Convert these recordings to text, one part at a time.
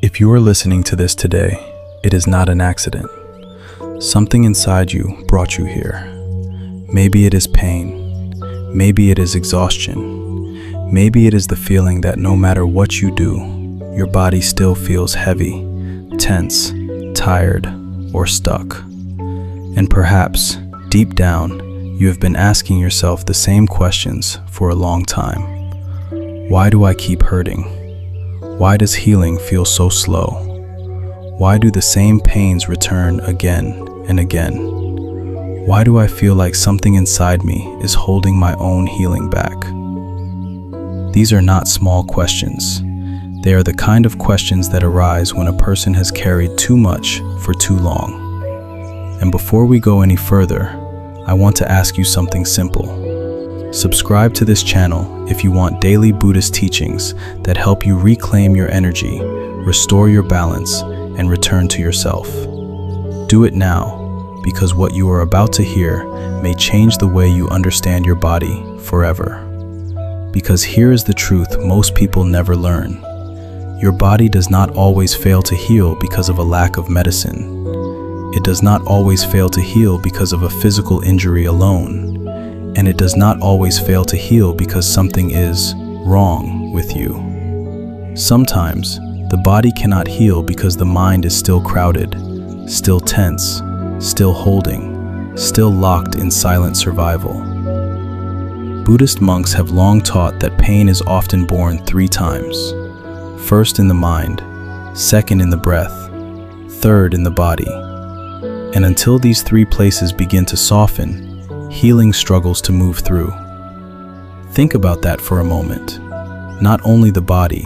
If you are listening to this today, it is not an accident. Something inside you brought you here. Maybe it is pain. Maybe it is exhaustion. Maybe it is the feeling that no matter what you do, your body still feels heavy, tense, tired, or stuck. And perhaps, deep down, you have been asking yourself the same questions for a long time. Why do I keep hurting? Why does healing feel so slow? Why do the same pains return again and again? Why do I feel like something inside me is holding my own healing back? These are not small questions. They are the kind of questions that arise when a person has carried too much for too long. And before we go any further, I want to ask you something simple. Subscribe to this channel if you want daily Buddhist teachings that help you reclaim your energy, restore your balance, and return to yourself. Do it now, because what you are about to hear may change the way you understand your body forever. Because here is the truth most people never learn. Your body does not always fail to heal because of a lack of medicine. It does not always fail to heal because of a physical injury alone. And it does not always fail to heal because something is wrong with you. Sometimes, the body cannot heal because the mind is still crowded, still tense, still holding, still locked in silent survival. Buddhist monks have long taught that pain is often born 3 times. First in the mind, second in the breath, third in the body. And until these 3 places begin to soften, healing struggles to move through. Think about that for a moment. Not only the body,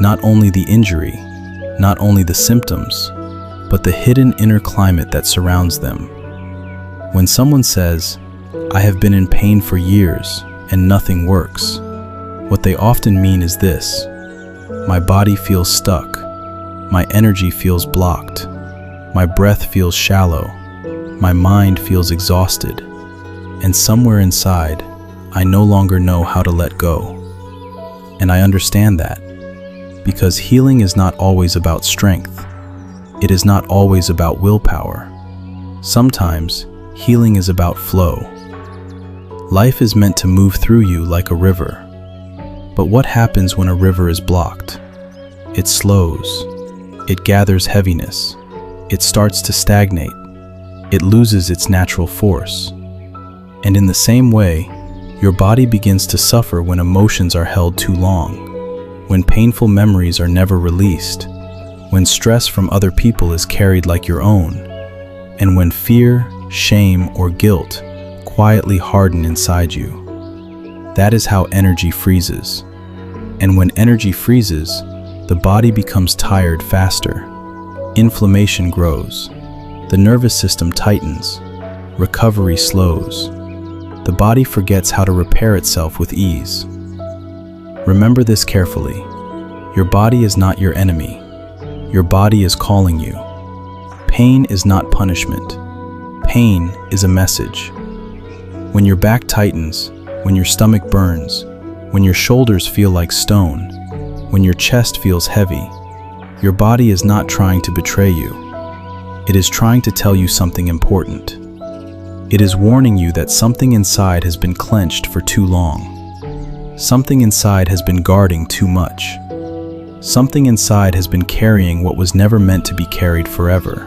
not only the injury, not only the symptoms, but the hidden inner climate that surrounds them. When someone says, "I have been in pain for years and nothing works," what they often mean is this: my body feels stuck, my energy feels blocked, my breath feels shallow, my mind feels exhausted. And somewhere inside, I no longer know how to let go. And I understand that, because healing is not always about strength. It is not always about willpower. Sometimes, healing is about flow. Life is meant to move through you like a river. But what happens when a river is blocked? It slows. It gathers heaviness. It starts to stagnate. It loses its natural force. And in the same way, your body begins to suffer when emotions are held too long, when painful memories are never released, when stress from other people is carried like your own, and when fear, shame, or guilt quietly harden inside you. That is how energy freezes. And when energy freezes, the body becomes tired faster. Inflammation grows. The nervous system tightens. Recovery slows. The body forgets how to repair itself with ease. Remember this carefully. Your body is not your enemy. Your body is calling you. Pain is not punishment. Pain is a message. When your back tightens, when your stomach burns, when your shoulders feel like stone, when your chest feels heavy, your body is not trying to betray you. It is trying to tell you something important. It is warning you that something inside has been clenched for too long. Something inside has been guarding too much. Something inside has been carrying what was never meant to be carried forever.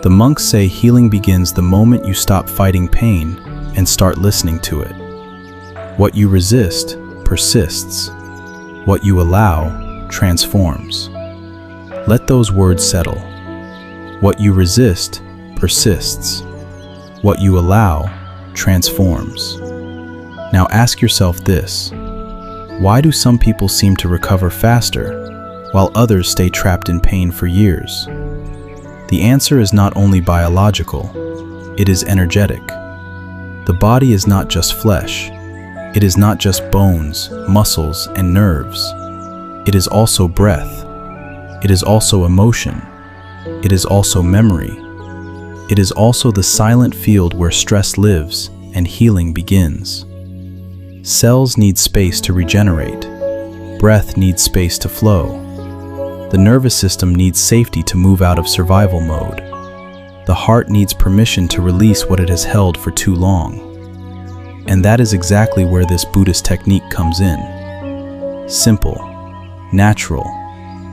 The monks say healing begins the moment you stop fighting pain and start listening to it. What you resist persists. What you allow transforms. Let those words settle. What you resist persists. What you allow transforms. Now ask yourself this: why do some people seem to recover faster, while others stay trapped in pain for years? The answer is not only biological, it is energetic. The body is not just flesh. It is not just bones, muscles, and nerves. It is also breath. It is also emotion. It is also memory. It is also the silent field where stress lives and healing begins. Cells need space to regenerate. Breath needs space to flow. The nervous system needs safety to move out of survival mode. The heart needs permission to release what it has held for too long. And that is exactly where this Buddhist technique comes in. Simple, natural,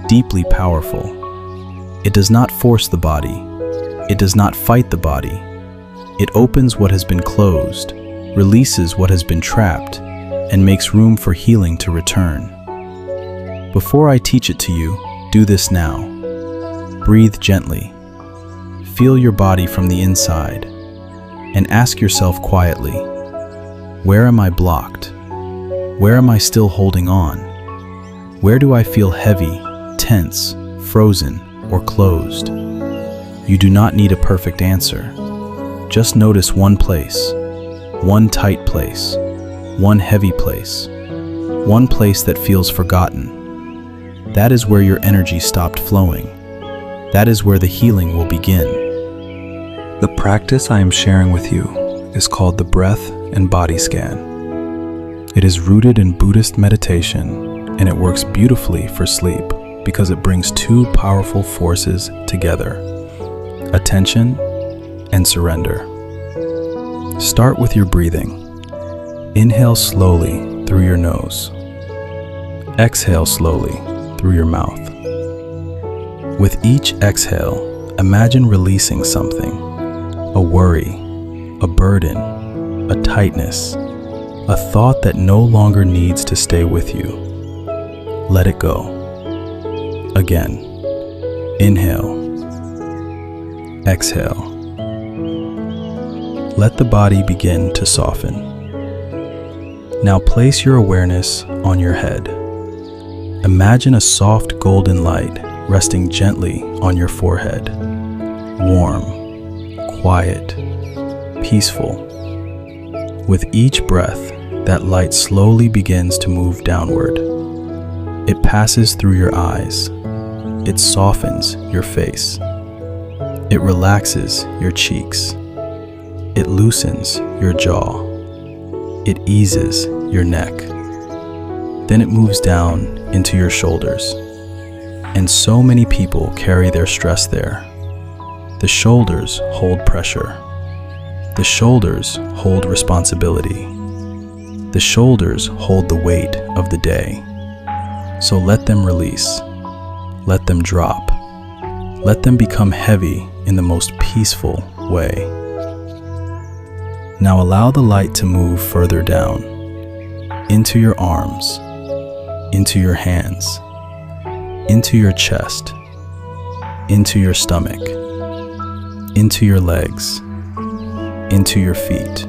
deeply powerful. It does not force the body. It does not fight the body. It opens what has been closed, releases what has been trapped, and makes room for healing to return. Before I teach it to you, do this now. Breathe gently. Feel your body from the inside, and ask yourself quietly, where am I blocked? Where am I still holding on? Where do I feel heavy, tense, frozen, or closed? You do not need a perfect answer. Just notice one place, one tight place, one heavy place, one place that feels forgotten. That is where your energy stopped flowing. That is where the healing will begin. The practice I am sharing with you is called the breath and body scan. It is rooted in Buddhist meditation, and it works beautifully for sleep because it brings two powerful forces together: attention and surrender. Start with your breathing. Inhale slowly through your nose. Exhale slowly through your mouth. With each exhale, imagine releasing something: a worry, a burden, a tightness, a thought that no longer needs to stay with you. Let it go. Again. Inhale. Exhale. Let the body begin to soften. Now place your awareness on your head. Imagine a soft golden light resting gently on your forehead. Warm, quiet, peaceful. With each breath, that light slowly begins to move downward. It passes through your eyes. It softens your face. It relaxes your cheeks. It loosens your jaw. It eases your neck. Then it moves down into your shoulders. And so many people carry their stress there. The shoulders hold pressure. The shoulders hold responsibility. The shoulders hold the weight of the day. So let them release. Let them drop. Let them become heavy in the most peaceful way. Now allow the light to move further down, into your arms, into your hands, into your chest, into your stomach, into your legs, into your feet.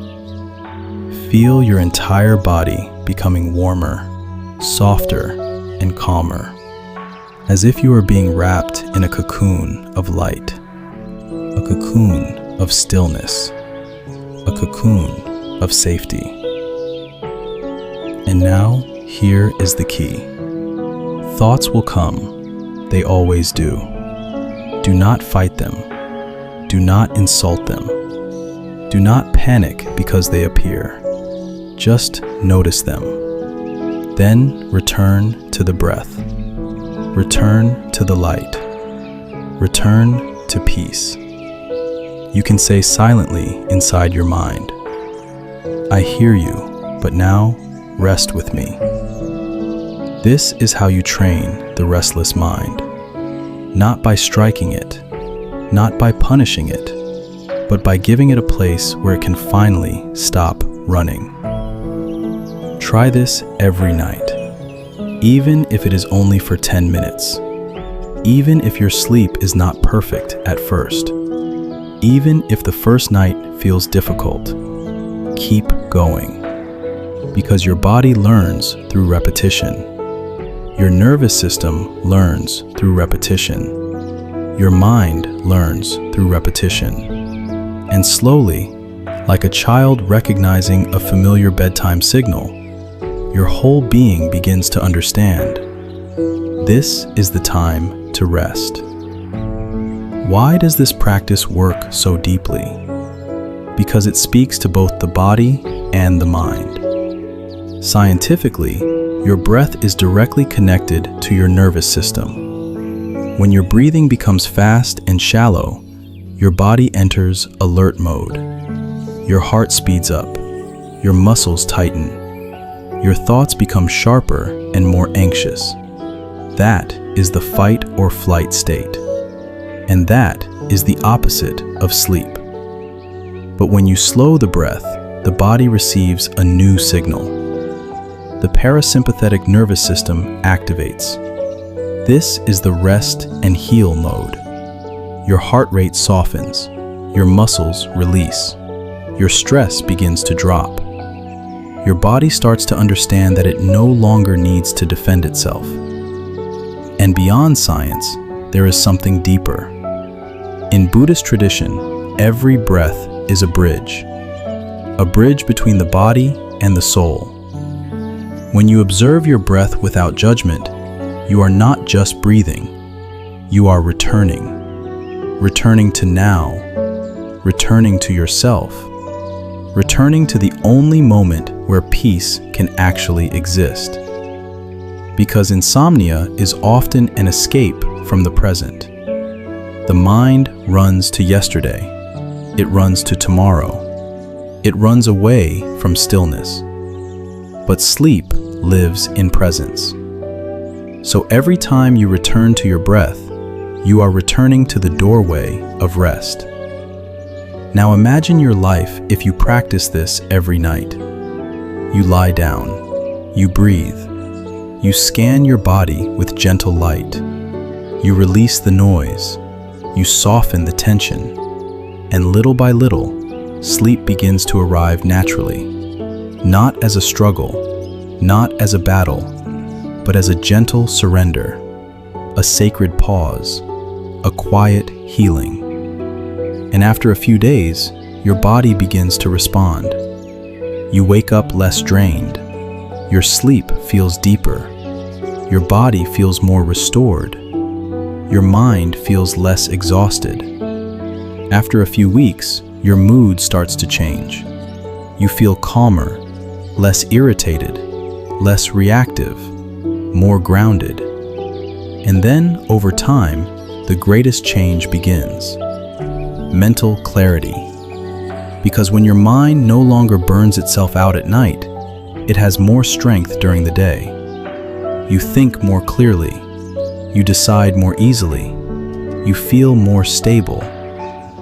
Feel your entire body becoming warmer, softer, and calmer, as if you are being wrapped in a cocoon of light, a cocoon of stillness, a cocoon of safety. And now, here is the key. Thoughts will come. They always do. Do not fight them. Do not insult them. Do not panic because they appear. Just notice them. Then return to the breath. Return to the light. Return to peace. You can say silently inside your mind, I hear you, but now rest with me. This is how you train the restless mind. Not by striking it, not by punishing it, but by giving it a place where it can finally stop running. Try this every night, even if it is only for 10 minutes. Even if your sleep is not perfect at first. Even if the first night feels difficult, keep going. Because your body learns through repetition. Your nervous system learns through repetition. Your mind learns through repetition. And slowly, like a child recognizing a familiar bedtime signal, your whole being begins to understand. This is the time to rest. Why does this practice work so deeply? Because it speaks to both the body and the mind. Scientifically, your breath is directly connected to your nervous system. When your breathing becomes fast and shallow, your body enters alert mode. Your heart speeds up, your muscles tighten, your thoughts become sharper and more anxious. That is the fight or flight state. And that is the opposite of sleep. But when you slow the breath, the body receives a new signal. The parasympathetic nervous system activates. This is the rest and heal mode. Your heart rate softens, your muscles release, your stress begins to drop. Your body starts to understand that it no longer needs to defend itself. And beyond science, there is something deeper. In Buddhist tradition, every breath is a bridge between the body and the soul. When you observe your breath without judgment, you are not just breathing, you are returning to now, returning to yourself, returning to the only moment where peace can actually exist. Because insomnia is often an escape from the present. The mind runs to yesterday, it runs to tomorrow, it runs away from stillness. But sleep lives in presence. So every time you return to your breath, you are returning to the doorway of rest. Now imagine your life if you practice this every night. You lie down, you breathe, you scan your body with gentle light, you release the noise, you soften the tension, and little by little, sleep begins to arrive naturally, not as a struggle, not as a battle, but as a gentle surrender, a sacred pause, a quiet healing. And after a few days, your body begins to respond. You wake up less drained, your sleep feels deeper, your body feels more restored, your mind feels less exhausted. After a few weeks, your mood starts to change. You feel calmer, less irritated, less reactive, more grounded. And then, over time, the greatest change begins. Mental clarity. Because when your mind no longer burns itself out at night, it has more strength during the day. You think more clearly, you decide more easily, you feel more stable,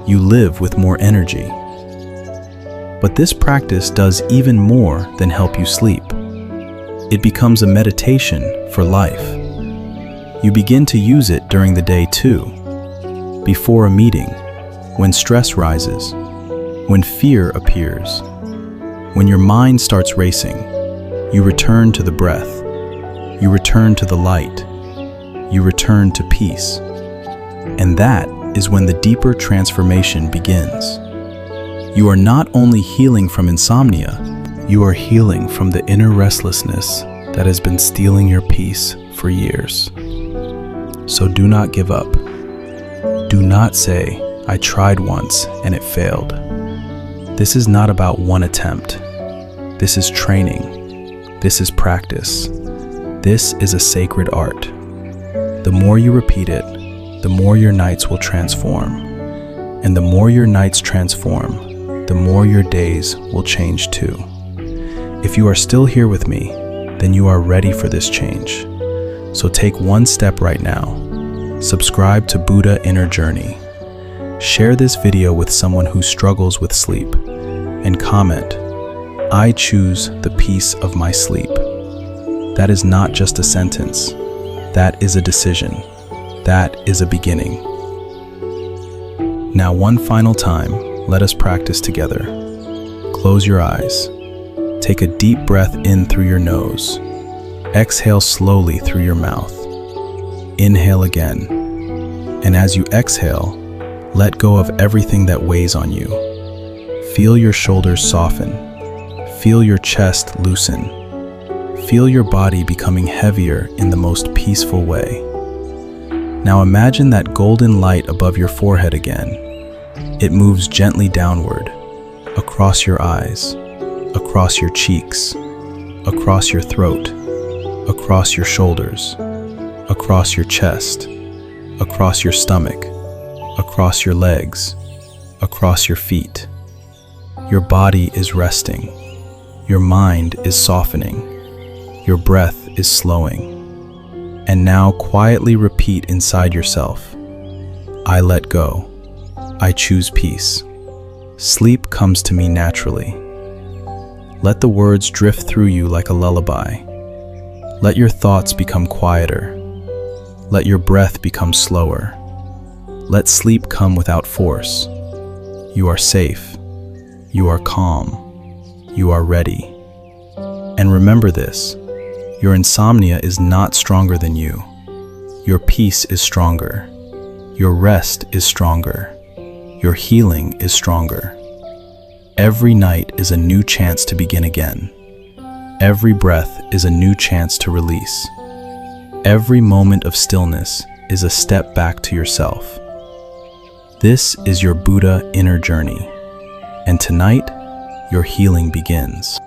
you live with more energy. But this practice does even more than help you sleep. It becomes a meditation for life. You begin to use it during the day too. Before a meeting, when stress rises, when fear appears, when your mind starts racing, you return to the breath, you return to the light, you return to peace. And that is when the deeper transformation begins. You are not only healing from insomnia, you are healing from the inner restlessness that has been stealing your peace for years. So do not give up. Do not say, "I tried once and it failed." This is not about one attempt. This is training. This is practice. This is a sacred art. The more you repeat it, the more your nights will transform. And the more your nights transform, the more your days will change too. If you are still here with me, then you are ready for this change. So take one step right now. Subscribe to Buddha Inner Journey. Share this video with someone who struggles with sleep. And comment, "I choose the peace of my sleep." That is not just a sentence. That is a decision. That is a beginning. Now, one final time, let us practice together. Close your eyes. Take a deep breath in through your nose. Exhale slowly through your mouth. Inhale again. And as you exhale, let go of everything that weighs on you. Feel your shoulders soften. Feel your chest loosen. Feel your body becoming heavier in the most peaceful way. Now imagine that golden light above your forehead again. It moves gently downward, across your eyes, across your cheeks, across your throat, across your shoulders, across your chest, across your stomach, across your legs, across your feet. Your body is resting. Your mind is softening. Your breath is slowing. And now quietly repeat inside yourself, I let go. I choose peace. Sleep comes to me naturally. Let the words drift through you like a lullaby. Let your thoughts become quieter. Let your breath become slower. Let sleep come without force. You are safe. You are calm. You are ready. And remember this, your insomnia is not stronger than you. Your peace is stronger. Your rest is stronger. Your healing is stronger. Every night is a new chance to begin again. Every breath is a new chance to release. Every moment of stillness is a step back to yourself. This is your Buddha inner journey. And tonight, your healing begins.